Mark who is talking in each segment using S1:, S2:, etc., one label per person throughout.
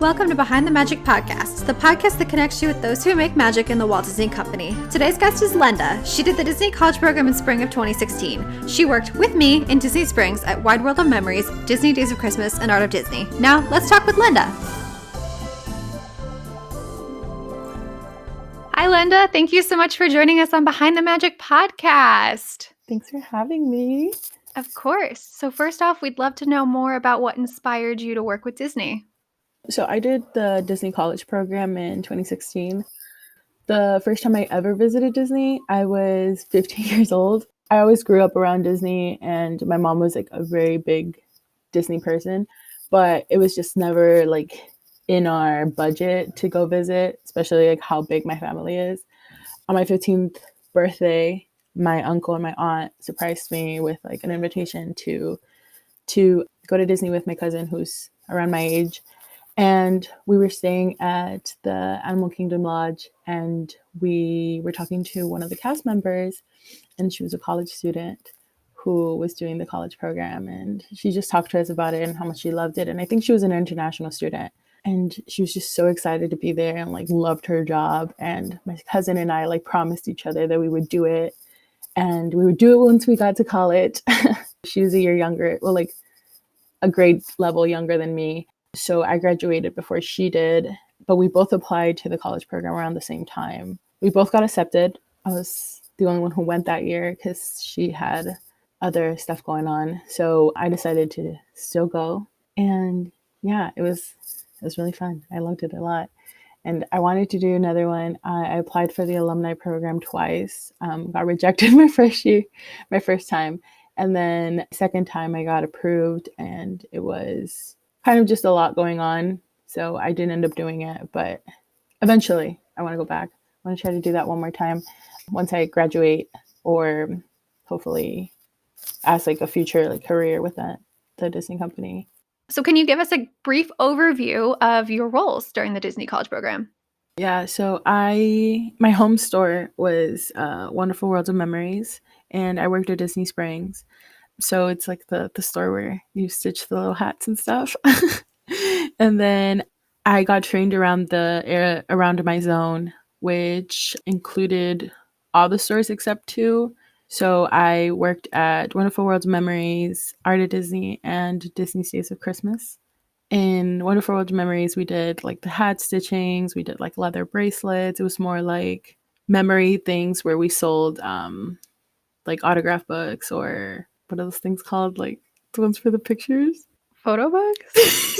S1: Welcome to Behind the Magic Podcast, the podcast that connects you with those who make magic in the Walt Disney Company. Today's guest is Lenda. She did the Disney College program in spring of 2016. She worked with me in Disney Springs at Wide World of Memories, Disney Days of Christmas, and Art of Disney. Now, let's talk with Lenda. Hi, Lenda. Thank you so much for joining us on Behind the Magic Podcast.
S2: Thanks for having me.
S1: Of course. So first off, we'd love to know more about what inspired you to work with Disney.
S2: So I did the Disney College program in 2016. The first time I ever visited Disney, I was 15 years old. I always grew up around Disney, and my mom was like a very big Disney person, but it was just never like in our budget to go visit, especially like how big my family is. On my 15th birthday, my uncle and my aunt surprised me with like an invitation to go to Disney with my cousin who's around my age. And we were staying at the Animal Kingdom Lodge, and we were talking to one of the cast members, and she was a college student who was doing the college program, and she just talked to us about it and how much she loved it. And I think she was an international student, and she was just so excited to be there and like loved her job. And my cousin and I like promised each other that we would do it, and we would do it once we got to college. She was a year younger, well, like a grade level younger than me. So I graduated before she did, but we both applied to the college program around the same time. We both got accepted. I was the only one who went that year because she had other stuff going on. So I decided to still go. And yeah, it was really fun. I loved it a lot. And I wanted to do another one. I applied for the alumni program twice, got rejected my first time. And then second time I got approved, and it was kind of just a lot going on. So I didn't end up doing it, but eventually I want to go back. I want to try to do that one more time once I graduate, or hopefully as like a future like career with the Disney company.
S1: So can you give us a brief overview of your roles during the Disney College program?
S2: Yeah, so my home store was Wonderful World of Memories, and I worked at Disney Springs. So it's like the store where you stitch the little hats and stuff. And then I got trained around the area around my zone, which included all the stores except two. So I worked at Wonderful World of Memories, Art of Disney, and Disney Days of Christmas. In Wonderful World of Memories, we did like the hat stitchings, we did like leather bracelets. It was more like memory things where we sold like autograph books, or what are those things called? Like the ones for the pictures?
S1: Photo books?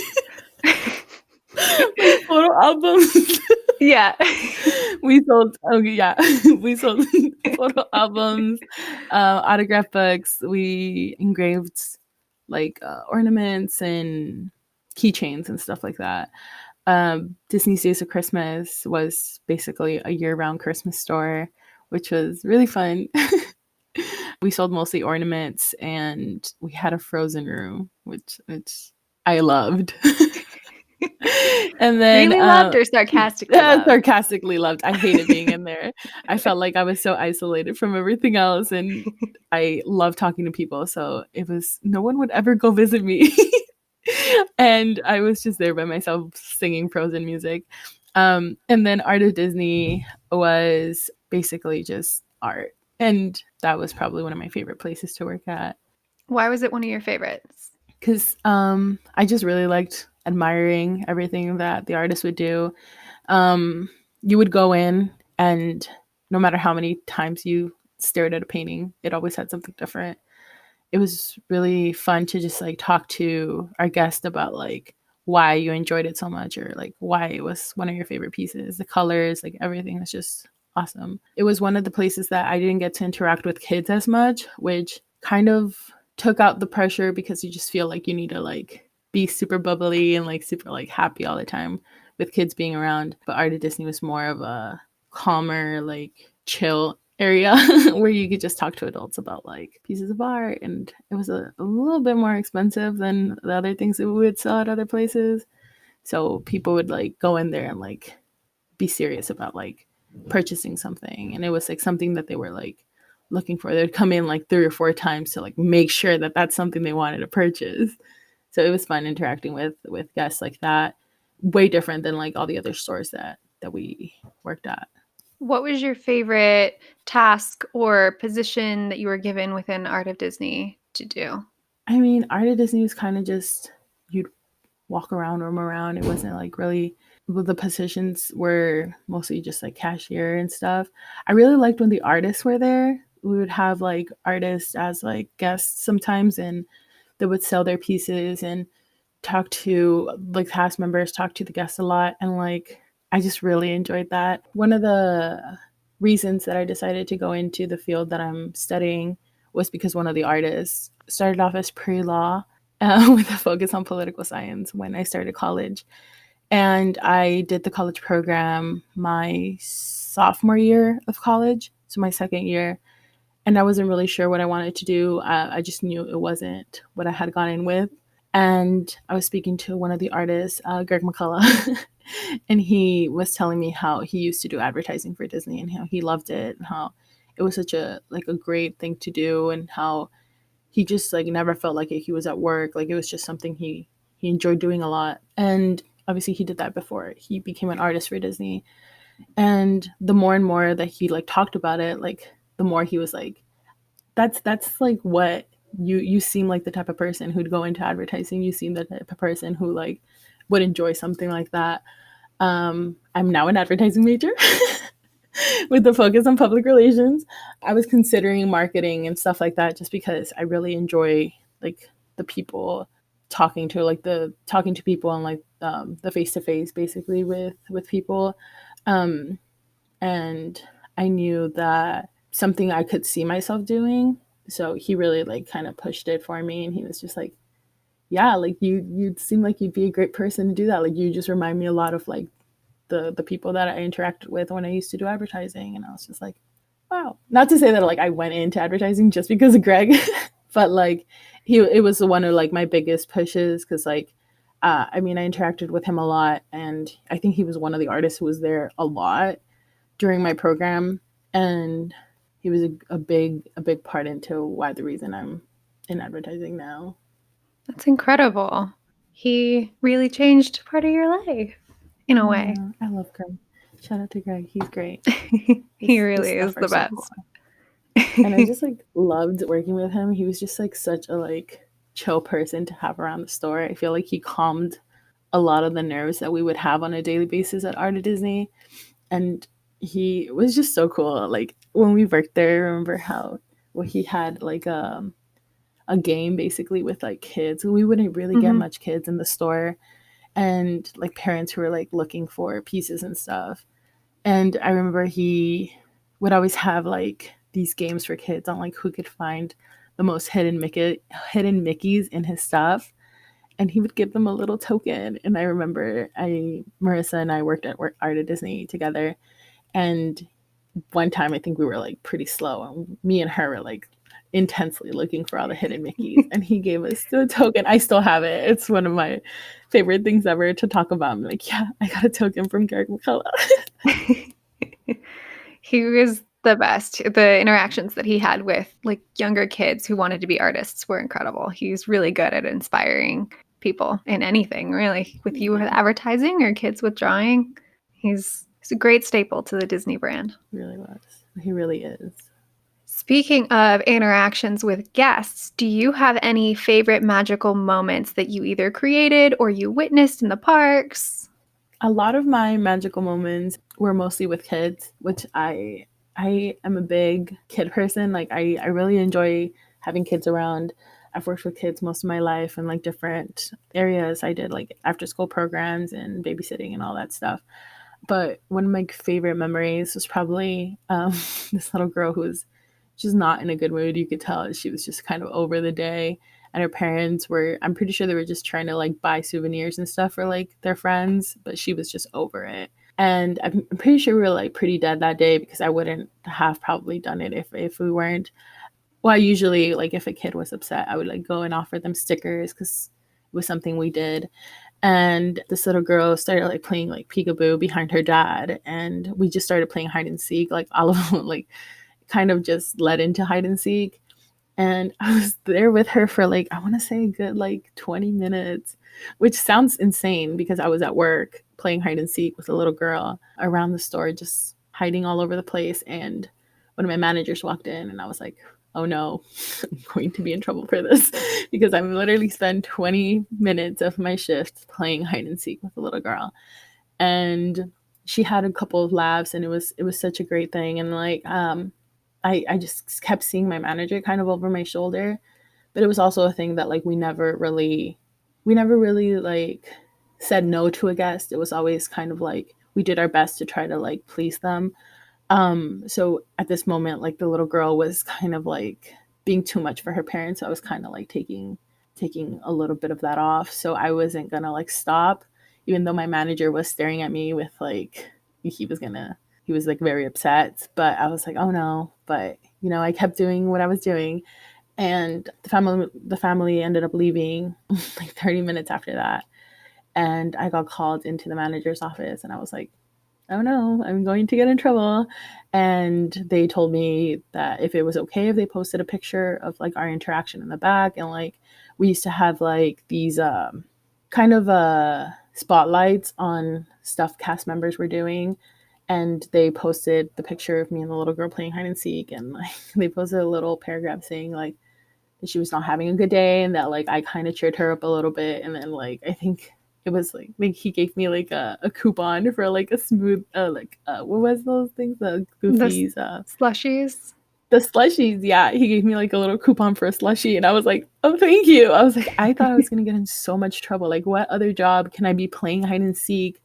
S2: Like photo albums.
S1: Yeah.
S2: We sold photo albums, autograph books. We engraved like ornaments and keychains and stuff like that. Disney Days of Christmas was basically a year-round Christmas store, which was really fun. We sold mostly ornaments, and we had a frozen room, which I loved. And then
S1: really loved or sarcastically loved?
S2: Sarcastically loved. I hated being in there. I felt like I was so isolated from everything else, and I love talking to people. So it was no one would ever go visit me. And I was just there by myself singing Frozen music. And then Art of Disney was basically just art. And that was probably one of my favorite places to work at.
S1: Why was it one of your favorites?
S2: Because I just really liked admiring everything that the artist would do. You would go in, and no matter how many times you stared at a painting, it always had something different. It was really fun to just like talk to our guest about like why you enjoyed it so much, or like why it was one of your favorite pieces. The colors, like everything was just awesome. It was one of the places that I didn't get to interact with kids as much, which kind of took out the pressure, because you just feel like you need to like be super bubbly and like super like happy all the time with kids being around. But Art of Disney was more of a calmer, like chill area where you could just talk to adults about like pieces of art. And it was a little bit more expensive than the other things that we would sell at other places. So people would like go in there and like be serious about like purchasing something. And it was like something that they were like looking for. They'd come in like 3 or 4 times to like make sure that that's something they wanted to purchase. So it was fun interacting with guests like that. way different than like all the other stores that we worked at.
S1: What was your favorite task or position that you were given within Art of Disney to do?
S2: I mean, Art of Disney was kind of just, you'd walk around, roam around. It wasn't like really, well, the positions were mostly just like cashier and stuff. I really liked when the artists were there. We would have like artists as like guests sometimes, and they would sell their pieces and talk to like cast members, talk to the guests a lot. And like, I just really enjoyed that. One of the reasons that I decided to go into the field that I'm studying was because one of the artists started off as pre-law with a focus on political science when I started college. And I did the college program my sophomore year of college, so my second year. And I wasn't really sure what I wanted to do. I just knew it wasn't what I had gone in with. And I was speaking to one of the artists, Greg McCullough, and he was telling me how he used to do advertising for Disney and how he loved it and how it was such a like a great thing to do, and how he just like never felt like he was at work. Like it was just something he enjoyed doing a lot. And obviously he did that before he became an artist for Disney. And the more and more that he like talked about it, like the more he was like, that's like what you seem like the type of person who'd go into advertising. You seem the type of person who like would enjoy something like that. I'm now an advertising major with the focus on public relations. I was considering marketing and stuff like that just because I really enjoy like the people talking to people and like the face to face basically with people. And I knew that something I could see myself doing. So he really like kind of pushed it for me, and he was just like, yeah, like you seem like you'd be a great person to do that. Like you just remind me a lot of like the people that I interacted with when I used to do advertising. And I was just like, wow. Not to say that like I went into advertising just because of Greg, but like it was one of like my biggest pushes, because like I mean, I interacted with him a lot, and I think he was one of the artists who was there a lot during my program, and he was a big part into why the reason I'm in advertising now.
S1: That's incredible. He really changed part of your life in a way.
S2: Yeah, I love Greg. Shout out to Greg. He's great.
S1: He really is the best.
S2: Cool. And I just like loved working with him. He was just like such a like chill person to have around the store. I feel like he calmed a lot of the nerves that we would have on a daily basis at Art of Disney. And he was just so cool. Like when we worked there, I remember how he had like a game basically with like kids. We wouldn't really get much kids in the store, and like parents who were like looking for pieces and stuff. And I remember he would always have like these games for kids on like who could find the most hidden Mickeys in his stuff. And he would give them a little token. And I remember Marissa and I worked at Art of Disney together. And one time I think we were like pretty slow. And me and her were like intensely looking for all the hidden Mickeys. And he gave us the token. I still have it. It's one of my favorite things ever to talk about. I'm like, yeah, I got a token from Garrick McCullough.
S1: He was the best. The interactions that he had with like younger kids who wanted to be artists were incredible. He's really good at inspiring people in anything, really. With you with advertising or kids with drawing, he's a great staple to the Disney brand.
S2: Really was. He really is.
S1: Speaking of interactions with guests, do you have any favorite magical moments that you either created or you witnessed in the parks?
S2: A lot of my magical moments were mostly with kids, which I am a big kid person. Like I really enjoy having kids around. I've worked with kids most of my life in like different areas. I did like after school programs and babysitting and all that stuff. But one of my favorite memories was probably this little girl who was just not in a good mood. You could tell she was just kind of over the day. And her parents were, I'm pretty sure they were just trying to like buy souvenirs and stuff for like their friends, but she was just over it. And I'm pretty sure we were like pretty dead that day, because I wouldn't have probably done it if we weren't. Well, I usually like if a kid was upset, I would like go and offer them stickers because it was something we did. And this little girl started like playing like peekaboo behind her dad, and we just started playing hide and seek. Like all of them like kind of just led into hide and seek. And I was there with her for like, I want to say a good like 20 minutes, which sounds insane because I was at work playing hide and seek with a little girl around the store, just hiding all over the place. And one of my managers walked in and I was like, oh no, I'm going to be in trouble for this because I'm literally spent 20 minutes of my shift playing hide and seek with a little girl. And she had a couple of laughs and it was such a great thing. And like, I just kept seeing my manager kind of over my shoulder, but it was also a thing that like we never really like said no to a guest. It was always kind of like we did our best to try to like please them. So at this moment, like the little girl was kind of like being too much for her parents. So I was kind of like taking a little bit of that off. So I wasn't gonna like stop, even though my manager was staring at me with like he was like very upset. But I was like, oh no. But I kept doing what I was doing. And the family ended up leaving like 30 minutes after that. And I got called into the manager's office and I was like, oh no, I'm going to get in trouble. And they told me that if it was okay if they posted a picture of like our interaction in the back. And like we used to have like these kind of spotlights on stuff cast members were doing. And they posted the picture of me and the little girl playing hide and seek. And like they posted a little paragraph saying like that she was not having a good day and that like I kind of cheered her up a little bit. And then like I think it was like he gave me like a coupon for like a smooth what was those things, the goofies,
S1: Slushies.
S2: the slushies. Yeah, he gave me like a little coupon for a slushie and I was like, oh, thank you. I was like, I thought I was gonna get in so much trouble. Like what other job can I be playing hide and seek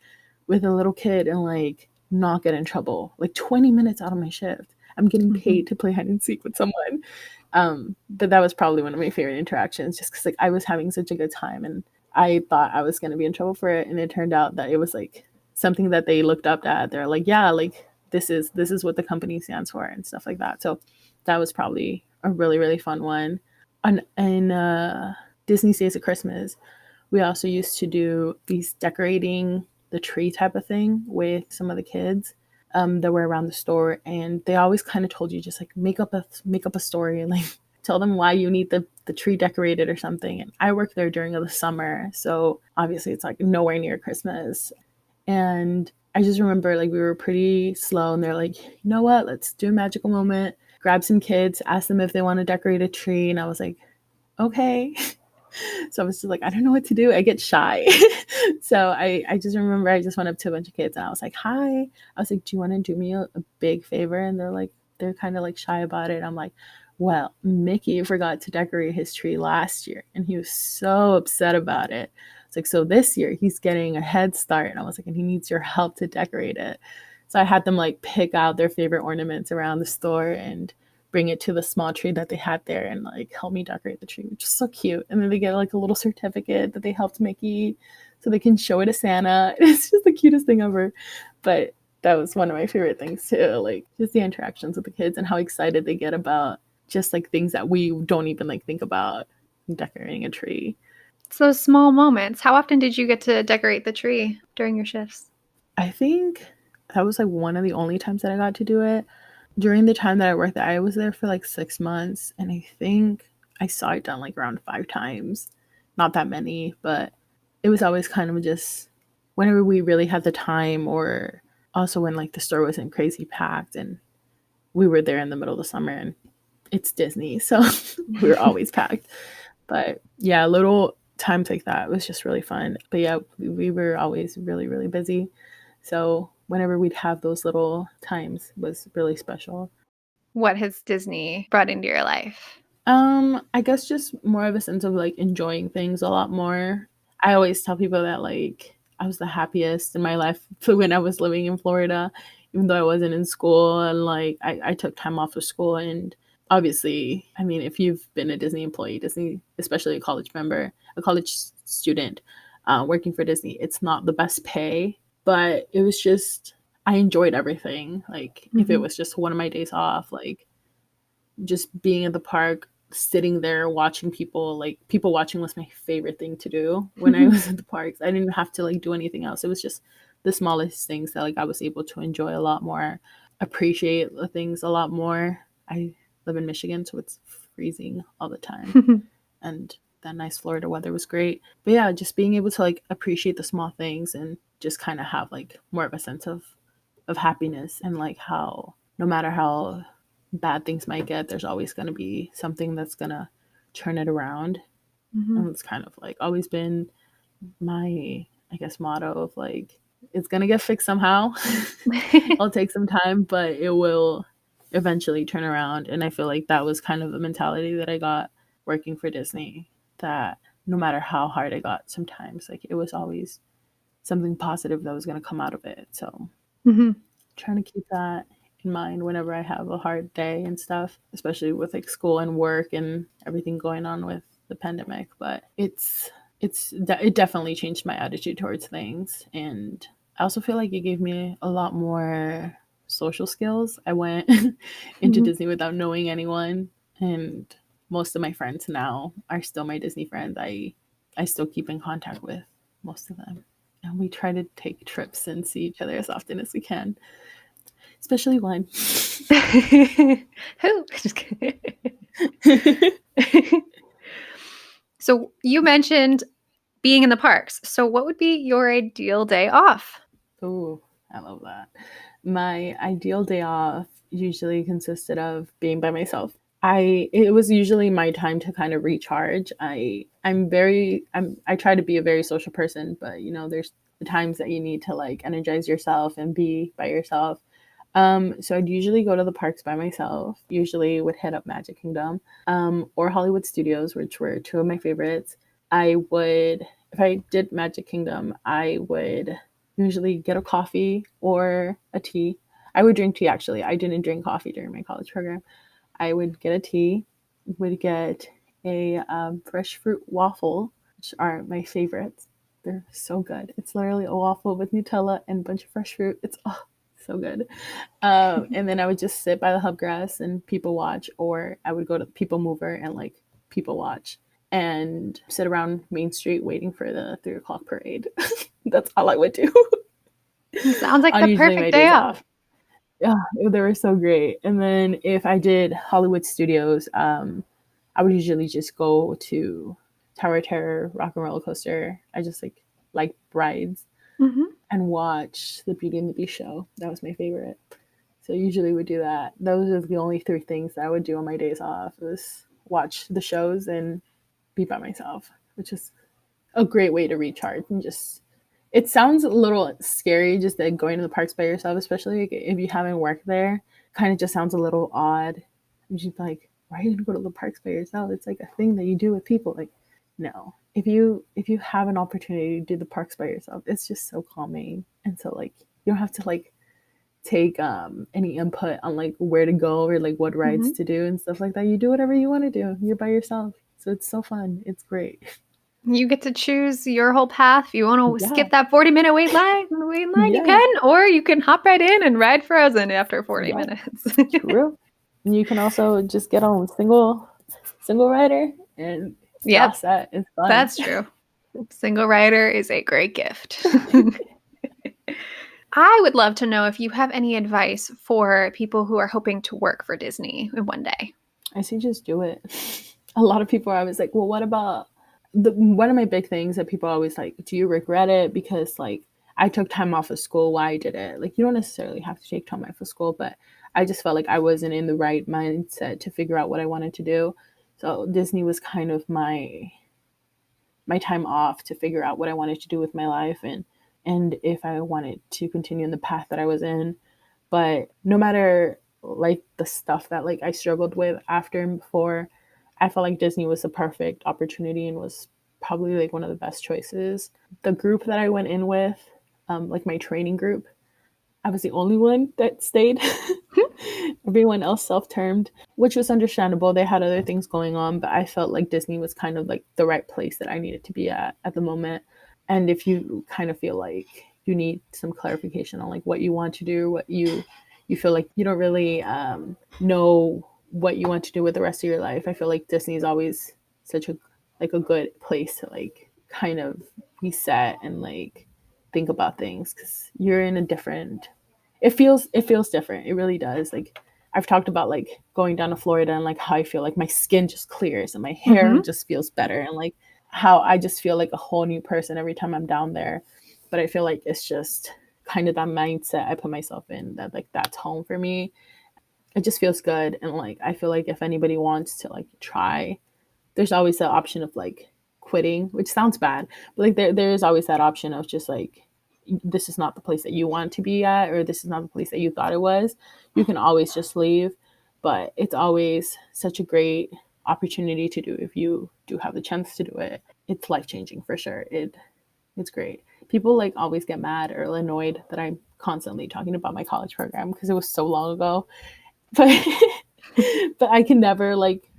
S2: with a little kid and like not get in trouble? Like 20 minutes out of my shift I'm getting paid to play hide and seek with someone. But that was probably one of my favorite interactions just because like I was having such a good time and I thought I was going to be in trouble for it. And it turned out that it was like something that they looked up at. They're like, yeah, like this is what the company stands for and stuff like that. So that was probably a really, really fun one. And Disney's Days of Christmas, we also used to do these decorating the tree type of thing with some of the kids that were around the store, and they always kind of told you just like make up a story and like tell them why you need the tree decorated or something. And I worked there during the summer, so obviously it's like nowhere near Christmas. And I just remember like we were pretty slow, and they're like, you know what? Let's do a magical moment. Grab some kids, ask them if they want to decorate a tree, and I was like, okay. So I was just like, I don't know what to do. I get shy. So I just remember I just went up to a bunch of kids and I was like, hi. I was like, do you want to do me a big favor? And they're kind of like shy about it. I'm like, well, Mickey forgot to decorate his tree last year and he was so upset about it. It's like, so this year he's getting a head start. And I was like, and he needs your help to decorate it. So I had them like pick out their favorite ornaments around the store and bring it to the small tree that they had there and like help me decorate the tree, which is so cute. And then they get like a little certificate that they helped Mickey so they can show it to Santa. It's just the cutest thing ever. But that was one of my favorite things too, like just the interactions with the kids and how excited they get about just like things that we don't even like think about decorating a tree.
S1: So small moments. How often did you get to decorate the tree during your shifts?
S2: I think that was like one of the only times that I got to do it. During the time that I worked there, I was there for like 6 months, and I think I saw it done like around 5 times. Not that many, but it was always kind of just whenever we really had the time, or also when like the store wasn't crazy packed, and we were there in the middle of the summer, and it's Disney, so we were always packed. But yeah, little times like that was just really fun. But yeah, we were always really, really busy. So whenever we'd have those little times was really special.
S1: What has Disney brought into your life?
S2: I guess just more of a sense of like enjoying things a lot more. I always tell people that like I was the happiest in my life when I was living in Florida, even though I wasn't in school and like I took time off of school. And obviously, I mean, if you've been a Disney employee, Disney, especially a college member, a college student working for Disney, it's not the best pay, but it was just, I enjoyed everything. Like if it was just one of my days off, like just being at the park, sitting there watching people, like people watching was my favorite thing to do when I was at the parks. I didn't have to like do anything else. It was just the smallest things that like I was able to enjoy a lot more, appreciate the things a lot more. I live in Michigan, so it's freezing all the time. And that nice Florida weather was great. But yeah, just being able to like appreciate the small things and just kind of have like more of a sense of happiness, and like how no matter how bad things might get, there's always going to be something that's going to turn it around. And it's kind of like always been my, I guess, motto of like, it's going to get fixed somehow. It'll take some time, but it will eventually turn around. And I feel like that was kind of the mentality that I got working for Disney, that no matter how hard it got sometimes, like it was always something positive that was going to come out of it. So trying to keep that in mind whenever I have a hard day and stuff, especially with like school and work and everything going on with the pandemic. But it definitely changed my attitude towards things. And I also feel like it gave me a lot more social skills. I went into Disney without knowing anyone, and most of my friends now are still my Disney friends. I still keep in contact with most of them, and we try to take trips and see each other as often as we can, especially one.
S1: Who? Just kidding. So you mentioned being in the parks. So what would be your ideal day off?
S2: Oh, I love that. My ideal day off usually consisted of being by myself. It was usually my time to kind of recharge. I try to be a very social person, but you know, there's the times that you need to like energize yourself and be by yourself. So I'd usually go to the parks by myself, usually would hit up Magic Kingdom, or Hollywood Studios, which were two of my favorites. If I did Magic Kingdom, I would usually get a coffee or a tea. I would drink tea, actually. I didn't drink coffee during my college program. I would get a tea, would get a fresh fruit waffle, which are my favorites. They're so good. It's literally a waffle with Nutella and a bunch of fresh fruit. It's so good. And then I would just sit by the hubgrass and people watch, or I would go to People Mover and like people watch and sit around Main Street waiting for the 3 o'clock parade. That's all I would do.
S1: Sounds like the perfect day off.
S2: Yeah, they were so great. And then if I did Hollywood Studios, I would usually just go to Tower of Terror, Rock and Roller Coaster. I just like rides and watch the Beauty and the Beast show. That was my favorite. So usually would do that. Those are the only 3 things that I would do on my days off, was watch the shows and be by myself, which is a great way to recharge. And just, it sounds a little scary just like going to the parks by yourself, especially if you haven't worked there. Kind of just sounds a little odd. You're just like, why are you gonna go to the parks by yourself? It's like a thing that you do with people. Like, no. If you have an opportunity to do the parks by yourself, it's just so calming. And so like you don't have to like take any input on like where to go or like what rides to do and stuff like that. You do whatever you want to do. You're by yourself. So it's so fun. It's great.
S1: You get to choose your whole path. If you want to skip that 40-minute wait line, you can, or you can hop right in and ride Frozen after 40 minutes.
S2: True. And you can also just get on single rider and toss that. It's fun.
S1: That's true. Single rider is a great gift. I would love to know if you have any advice for people who are hoping to work for Disney in one day.
S2: I say just do it. A lot of people are always like, well, what about one of my big things that people are always like, do you regret it? Because like I took time off of school. Why did it? Like you don't necessarily have to take time off of school, but I just felt like I wasn't in the right mindset to figure out what I wanted to do. So Disney was kind of my time off to figure out what I wanted to do with my life and if I wanted to continue in the path that I was in. But no matter like the stuff that like I struggled with after and before, I felt like Disney was the perfect opportunity and was probably like one of the best choices. The group that I went in with, like my training group, I was the only one that stayed. Everyone else self-termed, which was understandable. They had other things going on, but I felt like Disney was kind of like the right place that I needed to be at the moment. And if you kind of feel like you need some clarification on like what you want to do, what you feel like you don't really know what you want to do with the rest of your life, I feel like Disney is always such a good place to like kind of reset and like think about things, because you're in a different, it feels different. It really does. Like I've talked about like going down to Florida and like how I feel like my skin just clears and my hair
S1: Mm-hmm.
S2: just feels better, and like how I just feel like a whole new person every time I'm down there. But I feel like it's just kind of that mindset I put myself in, that like that's home for me. It just feels good, and like I feel like if anybody wants to like try, there's always the option of like quitting, which sounds bad, but like there is always that option of just like, this is not the place that you want to be at, or this is not the place that you thought it was. You can always just leave, but it's always such a great opportunity to do if you do have the chance to do it. It's life changing for sure. It's great. People like always get mad or annoyed that I'm constantly talking about my college program because it was so long ago, but but I can never like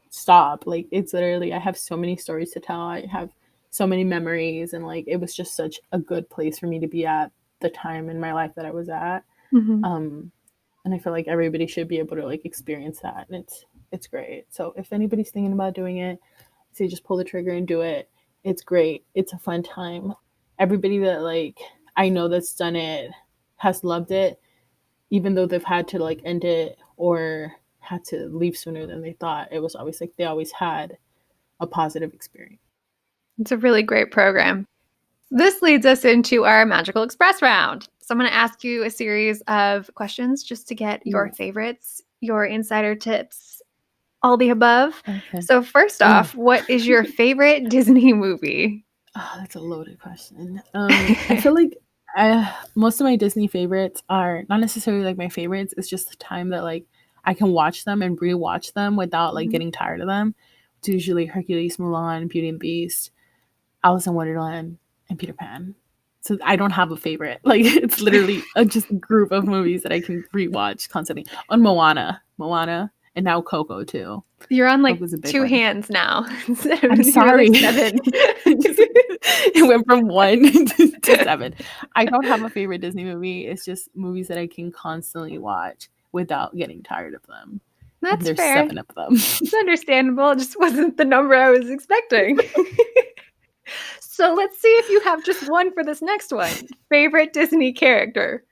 S2: stop. Like it's literally, I have so many stories to tell. I have so many memories, and like it was just such a good place for me to be at the time in my life that I was at.
S1: Mm-hmm.
S2: And I feel like everybody should be able to like experience that, and it's great. So if anybody's thinking about doing it, say just pull the trigger and do it. It's great. It's a fun time. Everybody that like I know that's done it has loved it, even though they've had to like end it or had to leave sooner than they thought. It was always like they always had a positive experience.
S1: It's a really great program. This leads us into our Magical Express round. So I'm going to ask you a series of questions just to get your favorites, your insider tips, all the above.
S2: Okay.
S1: So first off, what is your favorite Disney movie?
S2: Oh, that's a loaded question. I feel like most of my Disney favorites are not necessarily like my favorites. It's just the time that like I can watch them and rewatch them without like getting tired of them. It's usually Hercules, Mulan, Beauty and the Beast, Alice in Wonderland, and Peter Pan. So I don't have a favorite. Like it's literally just a group of movies that I can rewatch constantly. On Moana, and now Coco too.
S1: You're on like
S2: Coco's a big
S1: 2
S2: one.
S1: hands now.
S2: I'm sorry.
S1: Like 7.
S2: It went from 1 to 7. I don't have a favorite Disney movie. It's just movies that I can constantly watch without getting tired of them. And
S1: That's
S2: there's
S1: fair.
S2: 7 of them.
S1: It's understandable. It just wasn't the number I was expecting. So let's see if you have just one for this next one. Favorite Disney character?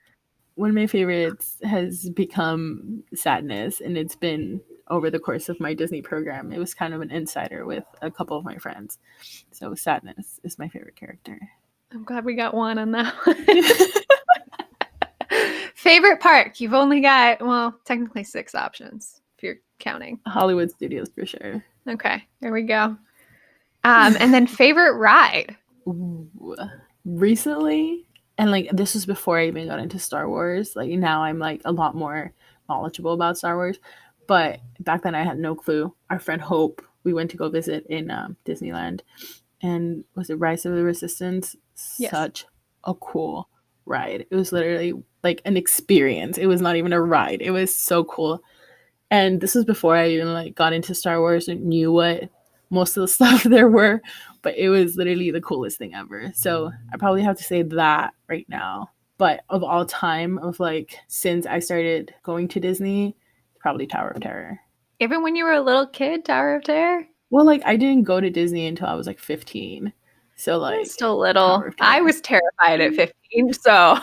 S2: One of my favorites has become Sadness, and it's been over the course of my Disney program. It was kind of an insider with a couple of my friends. So Sadness is my favorite character.
S1: I'm glad we got one on that one. Favorite park? You've only got, well, technically 6 options if you're counting.
S2: Hollywood Studios for sure.
S1: Okay, there we go. And then favorite ride?
S2: Ooh. Recently, and like this was before I even got into Star Wars. Like now I'm like a lot more knowledgeable about Star Wars, but back then I had no clue. Our friend Hope, we went to go visit in Disneyland, and was it Rise of the Resistance?
S1: Yes.
S2: Such a cool ride. It was literally like an experience. It was not even a ride. It was so cool. And this was before I even like got into Star Wars and knew what most of the stuff there were, but it was literally the coolest thing ever. So I probably have to say that right now. But of all time, of like since I started going to Disney, probably Tower of Terror.
S1: Even when you were a little kid, Tower of Terror?
S2: Well, like I didn't go to Disney until I was like 15. So like
S1: Still little.
S2: Tower of Terror.
S1: I was terrified at 15, so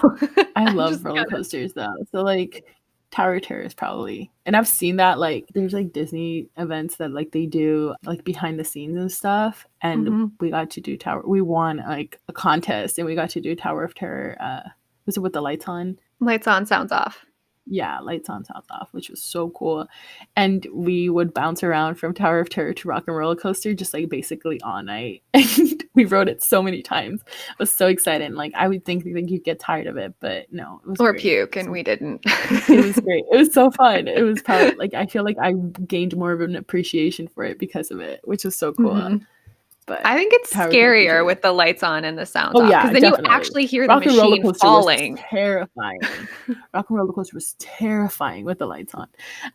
S2: I love roller coasters though. So like Tower of Terror is probably, and I've seen that like there's like Disney events that like they do like behind the scenes and stuff, and we got to do we won like a contest and we got to do Tower of Terror. Was it with the lights on?
S1: Lights on, sounds off.
S2: Yeah, lights on, sounds off, which was so cool. And we would bounce around from Tower of Terror to Rock and Roller Coaster just like basically all night. And we rode it so many times. I was so excited. Like I would think like you'd get tired of it, but no, it was
S1: or
S2: great.
S1: Puke, and we didn't.
S2: It was great. It was so fun. It was probably like I feel like I gained more of an appreciation for it because of it, which was so cool. But
S1: I think it's scarier with the lights on and the sounds off.
S2: Yeah,
S1: because then
S2: definitely.
S1: You actually hear the machine falling.
S2: Was terrifying. Rock and Roller Coaster was terrifying with the lights on.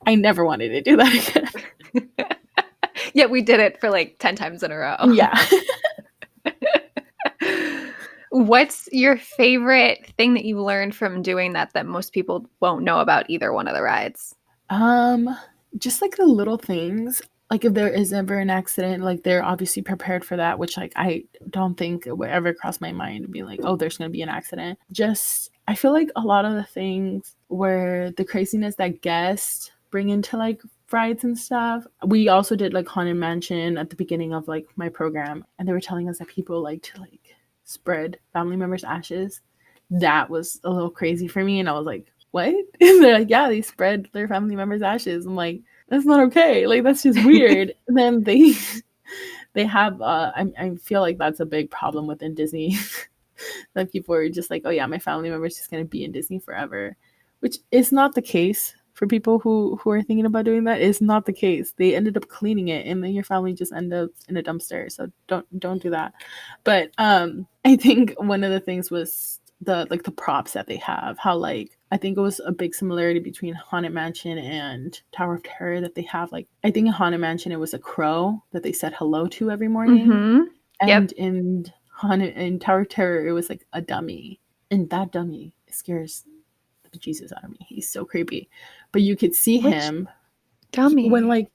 S2: I never wanted to do that again.
S1: Yet we did it for like 10 times in a row.
S2: Yeah.
S1: What's your favorite thing that you learned from doing that most people won't know about either one of the rides?
S2: Just like the little things. Like if there is ever an accident, like they're obviously prepared for that, which like I don't think it would ever cross my mind to be like, oh, there's going to be an accident. Just, I feel like a lot of the things where the craziness that guessed bring into like rides and stuff. We also did like Haunted Mansion at the beginning of like my program, and they were telling us that people like to like spread family members' ashes. That was a little crazy for me, and I was like, what? And they're like, yeah, they spread their family members' ashes. I'm like, that's not okay. Like, that's just weird. And then they have I feel like that's a big problem within Disney. That people are just like, oh yeah, my family member's just gonna be in Disney forever, which is not the case for people who are thinking about doing that. It's not the case. They ended up cleaning it, and then your family just end up in a dumpster. So don't do that. But I think one of the things was the props that they have. How like I think it was a big similarity between Haunted Mansion and Tower of Terror, that they have like, I think in Haunted Mansion it was a crow that they said hello to every morning.
S1: Mm-hmm.
S2: And in Tower of Terror, it was like a dummy. And that dummy scares the Jesus out of me. He's so creepy. But you could see him
S1: dummy
S2: when like,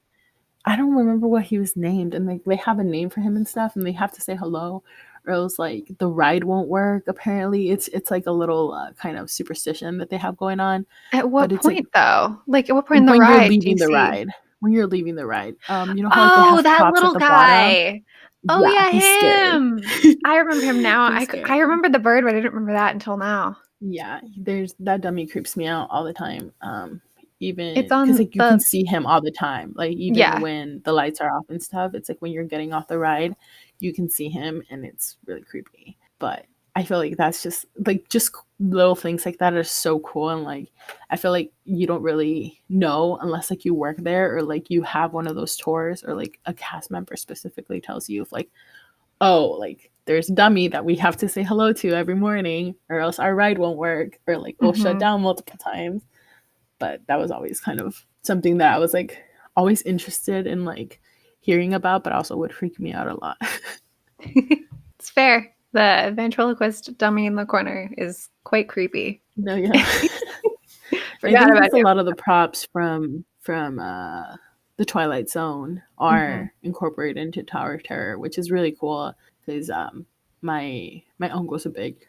S2: I don't remember what he was named. And like they have a name for him and stuff, and they have to say hello, or else like the ride won't work. Apparently it's like a little kind of superstition that they have going on.
S1: At what
S2: But
S1: point, though? Like, at what point in the
S2: when
S1: ride
S2: you're leaving
S1: do you
S2: the
S1: see?
S2: ride. When you're leaving the ride. You know how like, they have
S1: that
S2: props
S1: little
S2: at the bottom?
S1: guy. Oh,
S2: Yeah,
S1: yeah,
S2: he's scary.
S1: him. I remember him now.
S2: He's
S1: I
S2: scary.
S1: remember the bird, but I didn't remember that until now.
S2: Yeah, there's that dummy creeps me out all the time. Even
S1: It's on
S2: because like you
S1: the
S2: can see him all the time, like even
S1: yeah.
S2: when the lights are off and stuff. It's like when you're getting off the ride, you can see him, and it's really creepy. But I feel like that's just little things like that are so cool, and like I feel like you don't really know unless like you work there, or like you have one of those tours, or like a cast member specifically tells you if like, oh, like there's a dummy that we have to say hello to every morning, or else our ride won't work, or like we'll shut down multiple times. But that was always kind of something that I was like always interested in like hearing about, but also would freak me out a lot.
S1: It's fair. The ventriloquist dummy in the corner is quite creepy.
S2: No, yeah.
S1: Forgot
S2: I think
S1: about
S2: that's a
S1: him.
S2: lot of the props from the Twilight Zone are incorporated into Tower of Terror, which is really cool because my uncle's a big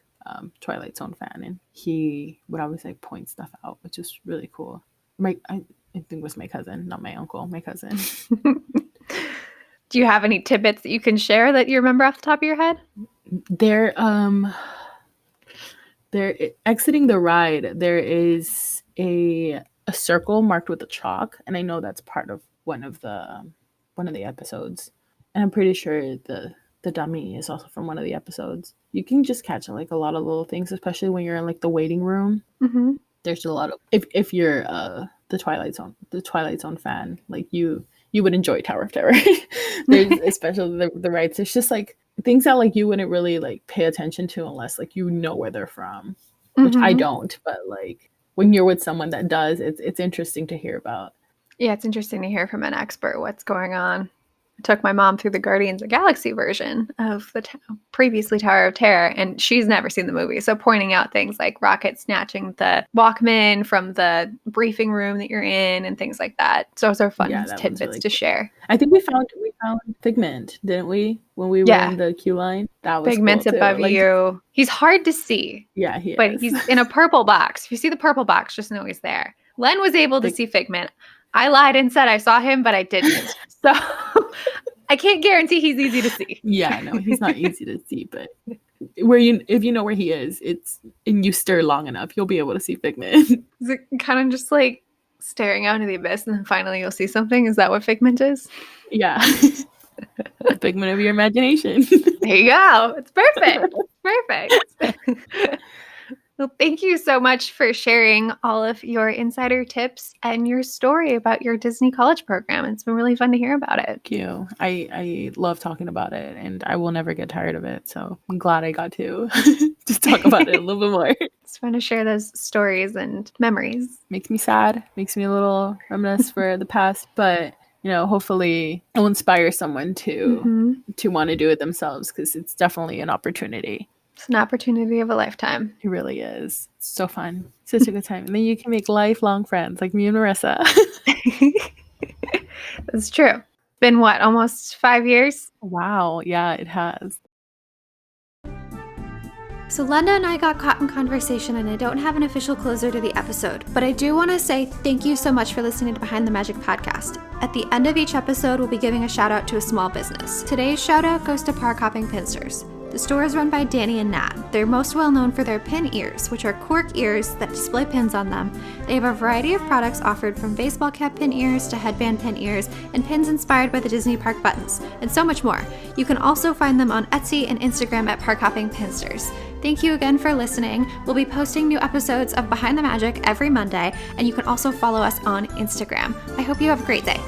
S2: Twilight Zone fan, and he would always like point stuff out, which is really cool. I think it was my cousin, not my uncle, my cousin.
S1: Do you have any tidbits that you can share that you remember off the top of your head?
S2: They're exiting the ride. There is a circle marked with a chalk, and I know that's part of one of the episodes. And I'm pretty sure the dummy is also from one of the episodes. You can just catch like a lot of little things, especially when you're in like the waiting room.
S1: Mm-hmm.
S2: There's a lot of if you're the Twilight Zone fan, like you would enjoy Tower of Terror. There's especially the rides. It's just like things that like you wouldn't really like pay attention to unless like you know where they're from, which I don't. But like when you're with someone that does, it's interesting to hear about.
S1: Yeah, it's interesting to hear from an expert what's going on. I took my mom through the Guardians of the Galaxy version of the previously Tower of Terror, and she's never seen the movie. So pointing out things like Rocket snatching the Walkman from the briefing room that you're in and things like that. So those are fun tidbits really to share.
S2: I think we found Figment, didn't we? When we were in the queue line. That was
S1: Figment's
S2: cool
S1: above you. He's hard to see.
S2: Yeah, he is.
S1: But he's in a purple box. If you see the purple box, just know he's there. Len was able to see Figment. I lied and said I saw him, but I didn't. So I can't guarantee he's easy to see.
S2: Yeah, no, he's not easy to see, but if you know where he is, and you stare long enough, you'll be able to see Figment.
S1: Is it kind of just like staring out into the abyss and then finally you'll see something? Is that what Figment is?
S2: Yeah. The figment of your imagination.
S1: There you go. It's perfect. Perfect. Well, thank you so much for sharing all of your insider tips and your story about your Disney college program. It's been really fun to hear about it.
S2: Thank you. I love talking about it, and I will never get tired of it. So I'm glad I got to just talk about it a little bit more.
S1: It's fun to share those stories and memories.
S2: Makes me sad. Makes me a little reminisce for the past, but hopefully it will inspire someone to want to do it themselves, because it's definitely an opportunity.
S1: It's an opportunity of a lifetime.
S2: It really is. It's so fun. Such a good time. And then you can make lifelong friends like me and Marissa.
S1: That's true. It's been what, almost 5 years?
S2: Wow. Yeah, it has.
S1: So Lenda and I got caught in conversation and I don't have an official closer to the episode, but I do want to say thank you so much for listening to Behind the Magic podcast. At the end of each episode, we'll be giving a shout out to a small business. Today's shout out goes to Park Hopping Pinsters. The store is run by Danny and Nat. They're most well known for their pin ears, which are cork ears that display pins on them. They have a variety of products offered from baseball cap pin ears to headband pin ears and pins inspired by the Disney Park buttons, and so much more. You can also find them on Etsy and Instagram at Park Hopping Pinsters. Thank you again for listening. We'll be posting new episodes of Behind the Magic every Monday, and you can also follow us on Instagram. I hope you have a great day.